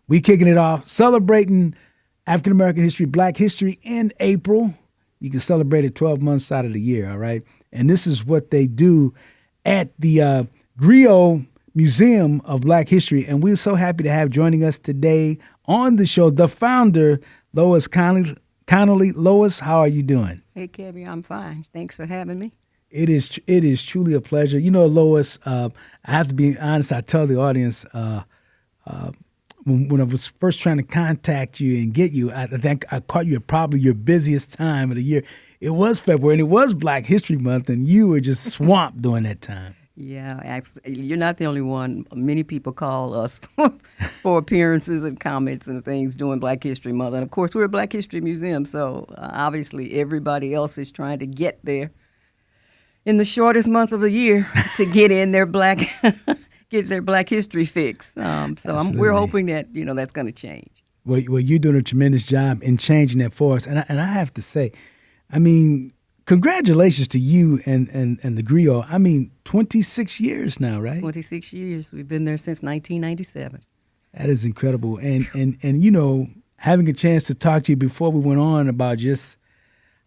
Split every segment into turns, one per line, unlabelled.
We kicking it off, celebrating African American history, Black history in April. You can celebrate it 12 months out of the year, all right? And this is what they do at the Griot Museum of Black History. And we're so happy to have joining us today on the show the founder, Lois Conley. Lois, how are you doing?
Hey, Kevy, I'm fine. Thanks for having me.
It is truly a pleasure. You know, Lois, I have to be honest. I tell the audience when I was first trying to contact you and get you, I think I caught you at probably your busiest time of the year. It was February, and it was Black History Month, and you were just swamped during that time.
Yeah, actually, you're not the only one. Many people call us for appearances and comments and things during Black History Month. And, of course, we're a Black History Museum, so obviously everybody else is trying to get there in the shortest month of the year to get in their get their Black history fix. We're hoping that that's going to change.
Well, you're doing a tremendous job in changing that for us, and I have to say, I mean, congratulations to you and the Griot. I mean, 26 years now, right?
26 years. We've been there since 1997.
That is incredible, and having a chance to talk to you before we went on about just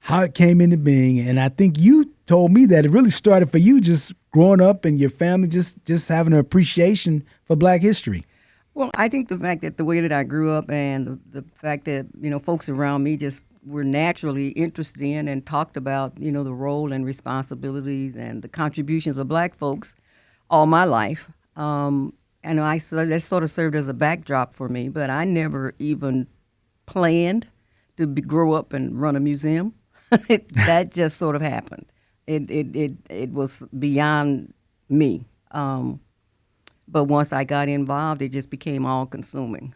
how it came into being, and I think you told me that it really started for you just growing up and your family just having an appreciation for Black history.
Well, I think the fact that the way that I grew up and the fact that, folks around me just were naturally interested in and talked about, the role and responsibilities and the contributions of Black folks all my life. That sort of served as a backdrop for me, but I never even planned to grow up and run a museum. That just sort of happened. It was beyond me. But once I got involved, it just became all-consuming.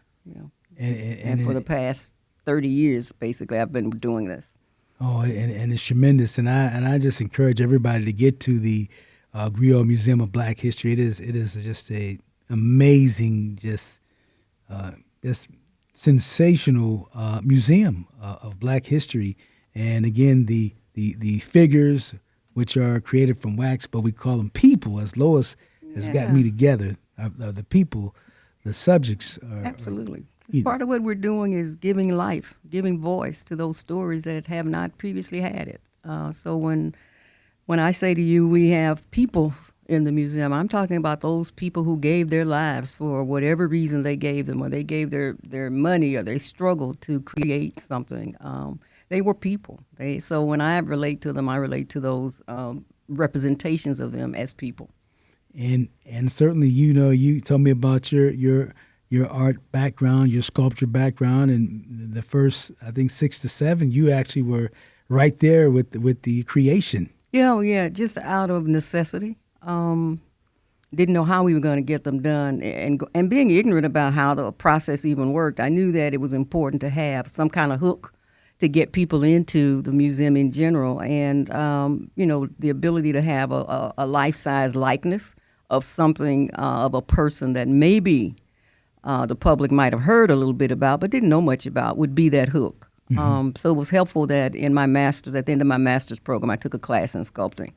And for the past 30 years, basically, I've been doing this.
Oh, and it's tremendous. And I just encourage everybody to get to the Griot Museum of Black History. It is just a amazing, just sensational museum of Black history. And again, the figures, which are created from wax, but we call them people, as Lois has got me together. The people, the subjects are
absolutely. Part of what we're doing is giving life, giving voice to those stories that have not previously had it. So when I say to you we have people in the museum, I'm talking about those people who gave their lives for whatever reason they gave them, or they gave their money, or they struggled to create something. They were people. So when I relate to them, I relate to those representations of them as people.
And certainly, you told me about your art background, your sculpture background, and the first, I think, 6 to 7, you actually were right there with the creation.
Yeah, just out of necessity. Didn't know how we were going to get them done, and being ignorant about how the process even worked, I knew that it was important to have some kind of hook to get people into the museum in general, and the ability to have a life-size likeness of something, of a person that maybe the public might have heard a little bit about but didn't know much about, would be that hook. Mm-hmm. So it was helpful that in my master's, at the end of my master's program, I took a class in sculpting.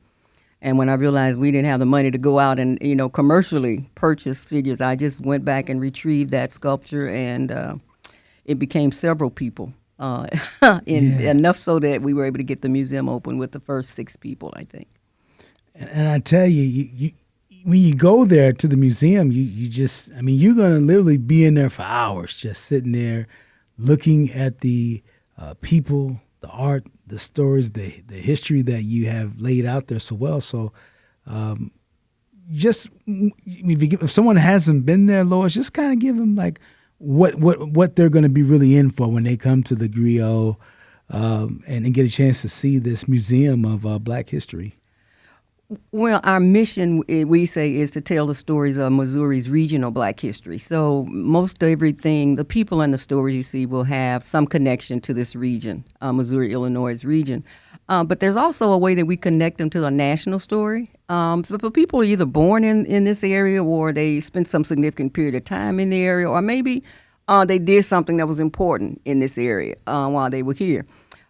And when I realized we didn't have the money to go out and commercially purchase figures, I just went back and retrieved that sculpture, and it became several people. Enough so that we were able to get the museum open with the first 6 people, I think.
And I tell you, when you go there to the museum, you just, you're going to literally be in there for hours, just sitting there looking at the people, the art, the stories, the history that you have laid out there so well. So if someone hasn't been there, Lois, just kind of give them like what they're going to be really in for when they come to the Griot and get a chance to see this museum of Black history.
Well, our mission, we say, is to tell the stories of Missouri's regional Black history. So most everything, the people and the stories you see will have some connection to this region, Missouri, Illinois region. But there's also a way that we connect them to the national story. So people are either born in this area, or they spent some significant period of time in the area, or maybe they did something that was important in this area while they were here.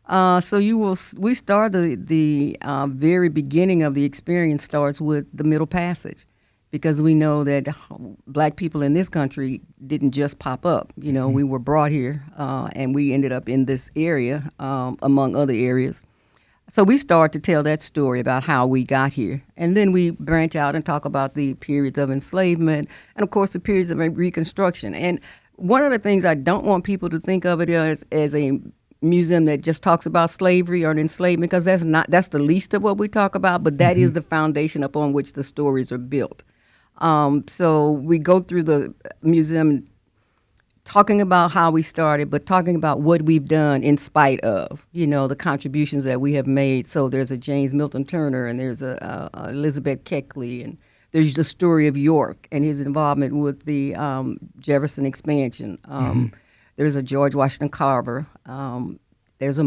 So we start the very beginning of the experience starts with the Middle Passage. because we know that black people in this country didn't just pop up. You know, we were brought here, and we ended up in this area, among other areas. So we start to tell that story about how we got here. And then we branch out and talk about the periods of enslavement and, of course, the periods of Reconstruction. And one of the things I don't want people to think of it as a museum that just talks about slavery or enslavement, because that's the least of what we talk about, but that is the foundation upon which the stories are built. So we go through the museum talking about how we started, but talking about what we've done in spite of, you know, the contributions that we have made. So there's a James Milton Turner, and there's a Elizabeth Keckley, and there's the story of York and his involvement with the Jefferson expansion. There's a George Washington Carver. There's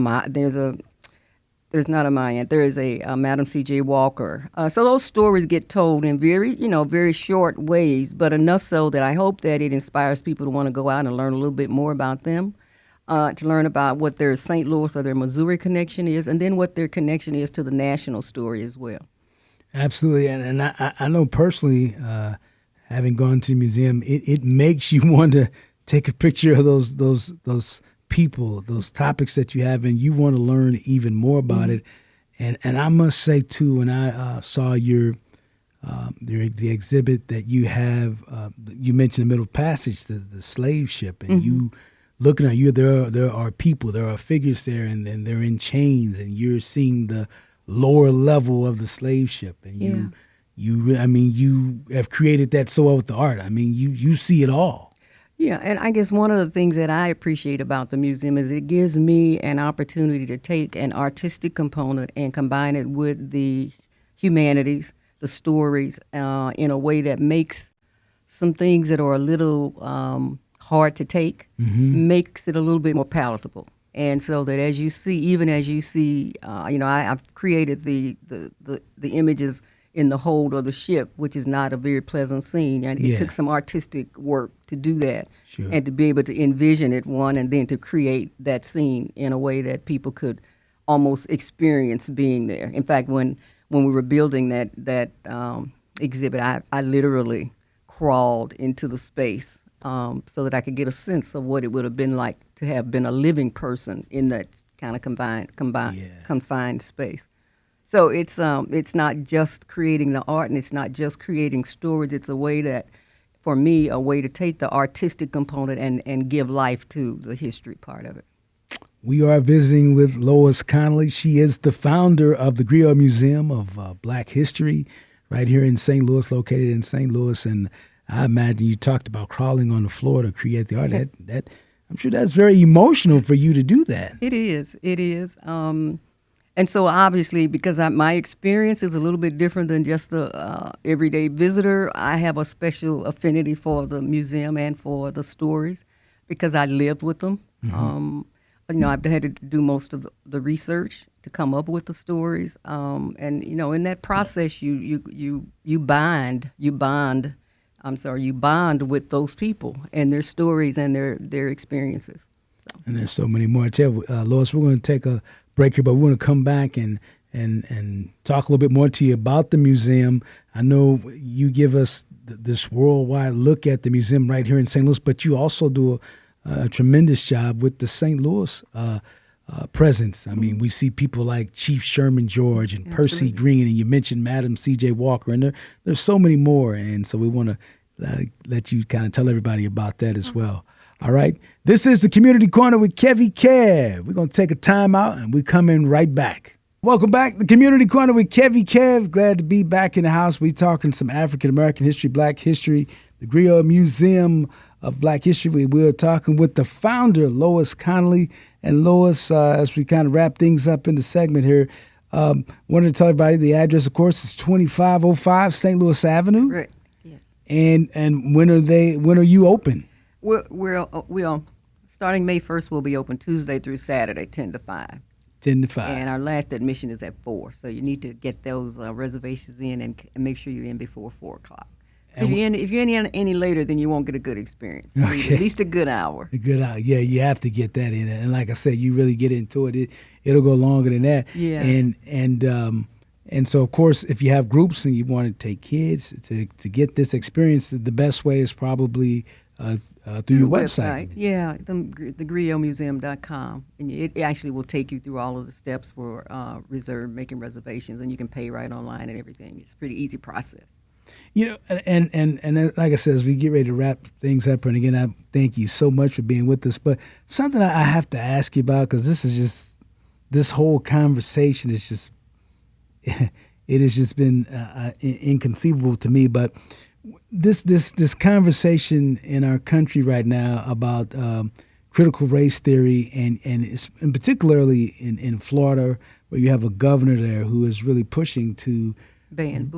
not a Mayan. There is a Madam C.J. Walker. So those stories get told in very short ways, but enough so that I hope that it inspires people to want to go out and learn a little bit more about them, to learn about what their St. Louis or their Missouri connection is, and then what their connection is to the national story as well.
Absolutely, and I know personally, having gone to the museum, it makes you want to take a picture of those people, those topics that you have, and you want to learn even more about it. And I must say too, when I saw the exhibit that you have, you mentioned the Middle Passage, the slave ship, and you looking at you, there are people, there are figures there, and they're in chains, and you're seeing the lower level of the slave ship, and you have created that so well with the art. I mean, you see it all.
Yeah, and I guess one of the things that I appreciate about the museum is it gives me an opportunity to take an artistic component and combine it with the humanities, the stories, in a way that makes some things that are a little hard to take, makes it a little bit more palatable. And so that as you see, I've created the images in the hold of the ship, which is not a very pleasant scene. And it took some artistic work to do that, and to be able to envision it, and then to create that scene in a way that people could almost experience being there. In fact, when we were building that exhibit, I literally crawled into the space so that I could get a sense of what it would have been like to have been a living person in that kind of confined space. So it's not just creating the art, and it's not just creating stories. It's a way to take the artistic component and give life to the history part of it.
We are visiting with Lois Conley. She is the founder of the Griot Museum of Black History right here in St. Louis, located in St. Louis. And I imagine you talked about crawling on the floor to create the art. That I'm sure that's very emotional for you to do that.
It is. And so obviously, because my experience is a little bit different than just the everyday visitor, I have a special affinity for the museum and for the stories because I lived with them. I've had to do most of the research to come up with the stories. And in that process, you bond with those people and their stories and their experiences. So.
And there's so many more. I tell you, Lois, we're going to take a break here, but we want to come back and talk a little bit more to you about the museum. I know you give us this worldwide look at the museum right here in St. Louis, but you also do a tremendous job with the St. Louis presence. I mean, we see people like Chief Sherman George and Percy Green, and you mentioned Madam C.J. Walker, and there's so many more. And so we want to let you kind of tell everybody about that as well. All right. This is the Community Corner with Kevykev. We're going to take a time out, and we're coming right back. Welcome back. The Community Corner with Kevykev. Glad to be back in the house. We're talking some African-American history, Black history, the Griot Museum of Black History. We're talking with the founder, Lois Conley. And Lois, as we kind of wrap things up in the segment here, wanted to tell everybody the address, of course, is 2505 St. Louis Avenue.
Right. Yes.
And when are you open?
We're starting May 1st. We'll be open Tuesday through Saturday, 10 to 5.
10 to 5.
And our last admission is at 4. So you need to get those reservations in and make sure you're in before 4 o'clock. So if you're in any later, then you won't get a good experience. You need at least a good hour.
A good hour. Yeah, you have to get that in. And like I said, you really get into it. It'll go longer than that.
Yeah.
And so, of course, if you have groups and you want to take kids to get this experience, the best way is probably through your website.
Yeah, the GriotMuseum.com. And it actually will take you through all of the steps for making reservations, and you can pay right online and everything. It's a pretty easy process.
You know, and like I said, as we get ready to wrap things up, and again, I thank you so much for being with us. But something I have to ask you about, because this whole conversation is just, it has just been inconceivable to me. But this conversation in our country right now about critical race theory, and particularly in Florida, where you have a governor there who is really pushing to ban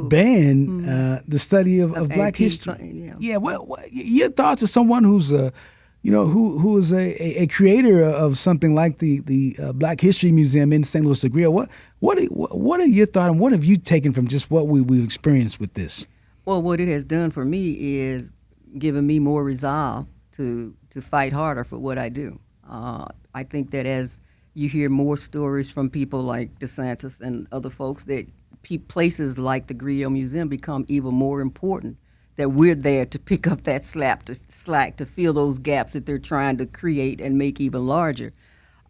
the study of Black history. Yeah. What your thoughts as someone who's who is a creator of something like the Black History Museum in St. Louis, the Griot? What are your thoughts, and what have you taken from just what we've experienced with this?
Well, what it has done for me is given me more resolve to fight harder for what I do. I think that as you hear more stories from people like DeSantis and other folks, that places like the Griot Museum become even more important, that we're there to pick up that slack to fill those gaps that they're trying to create and make even larger.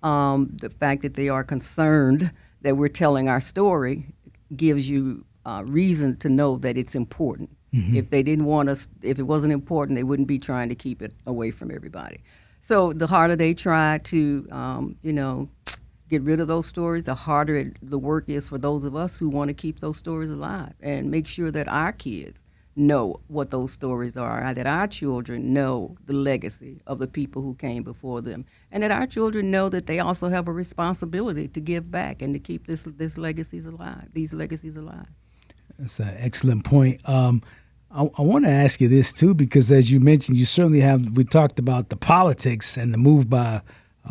The fact that they are concerned that we're telling our story gives you reason to know that it's important. Mm-hmm. If they didn't want us, if it wasn't important, they wouldn't be trying to keep it away from everybody. So the harder they try to, get rid of those stories, the harder the work is for those of us who want to keep those stories alive and make sure that our kids know what those stories are, that our children know the legacy of the people who came before them, and that our children know that they also have a responsibility to give back and to keep these legacies alive. That's an
excellent point. I want to ask you this too, because as you mentioned, you certainly we talked about the politics and the move by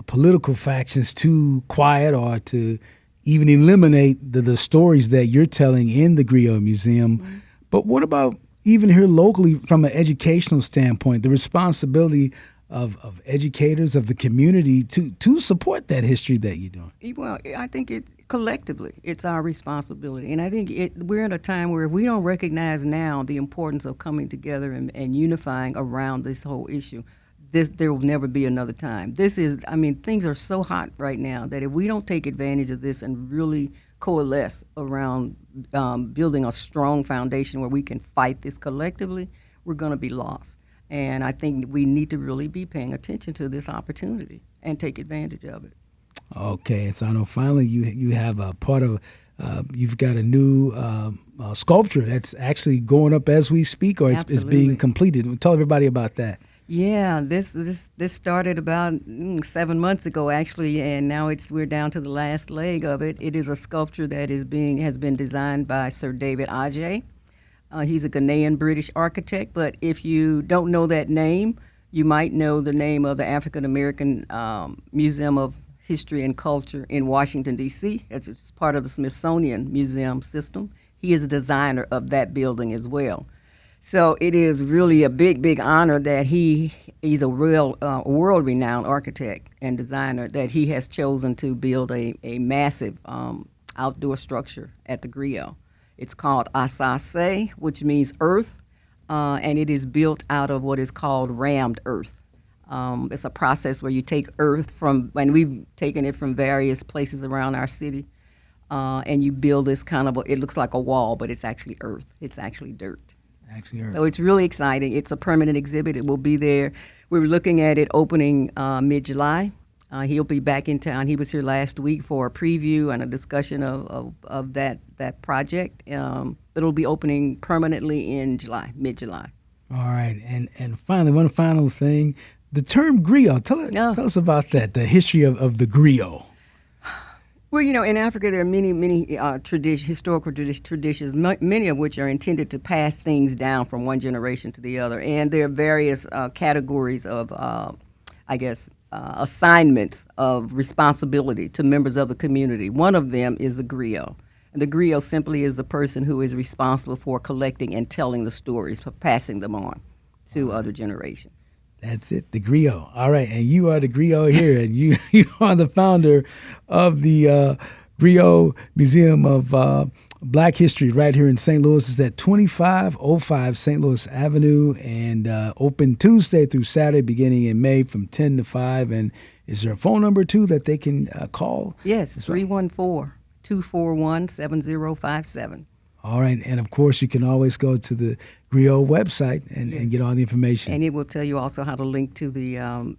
political factions to quiet or to even eliminate the stories that you're telling in the Griot Museum. Mm-hmm. But what about even here locally from an educational standpoint, the responsibility of educators, of the community to support that history that you're doing?
Well, I think collectively, it's our responsibility. And I think we're in a time where if we don't recognize now the importance of coming together and unifying around this whole issue, there will never be another time. Things are so hot right now that if we don't take advantage of this and really coalesce around building a strong foundation where we can fight this collectively, we're going to be lost. And I think we need to really be paying attention to this opportunity and take advantage of it.
Okay, so I know finally you have a part of, you've got a new sculpture that's actually going up as we speak, or it's being completed. Tell everybody about that.
Yeah, this started about 7 months ago, actually, and now we're down to the last leg of it. It is a sculpture that has been designed by Sir David Adjaye. He's a Ghanaian British architect, but if you don't know that name, you might know the name of the African American Museum of History and Culture in Washington, D.C. It's part of the Smithsonian Museum system. He is a designer of that building as well. So it is really a big, big honor that he's a real world-renowned architect and designer, that he has chosen to build a massive outdoor structure at the Griot. It's called Asase, which means earth, and it is built out of what is called rammed earth. It's a process where you take earth and we've taken it from various places around our city, and you build this it looks like a wall, but it's actually earth. It's actually dirt. So it's really exciting. It's a permanent exhibit. It will be there. We're looking at it opening mid-July. He'll be back in town. He was here last week for a preview and a discussion of that project. It'll be opening permanently in mid-July.
All right. And finally, one final thing. The term griot, tell us about that, the history of the griot.
Well, in Africa there are many historical traditions, many of which are intended to pass things down from one generation to the other. And there are various categories of, assignments of responsibility to members of the community. One of them is a griot. And the griot simply is the person who is responsible for collecting and telling the stories, for passing them on to other generations.
That's it, the Griot. All right, and you are the Griot here, and you are the founder of the Griot Museum of Black History right here in St. Louis is at 2505 St. Louis Avenue and open Tuesday through Saturday beginning in May from 10 to 5. And is there a phone number, too, that they can call?
Yes, 314-241-7057.
All right. And, of course, you can always go to the Griot website and get all the information.
And it will tell you also how to link to the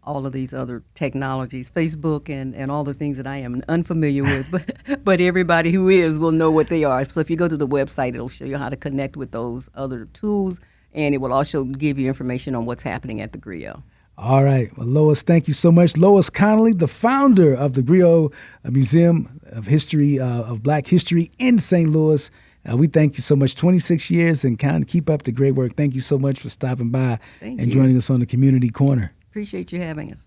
all of these other technologies, Facebook and all the things that I am unfamiliar with. But everybody who is will know what they are. So if you go to the website, it'll show you how to connect with those other tools, and it will also give you information on what's happening at the Griot.
All right. Well, Lois, thank you so much. Lois Conley, the founder of the Griot Museum of History, of Black History in St. Louis. We thank you so much. 26 years and keep up the great work. Thank you so much for stopping by and joining us on the Community Corner.
Appreciate you having us.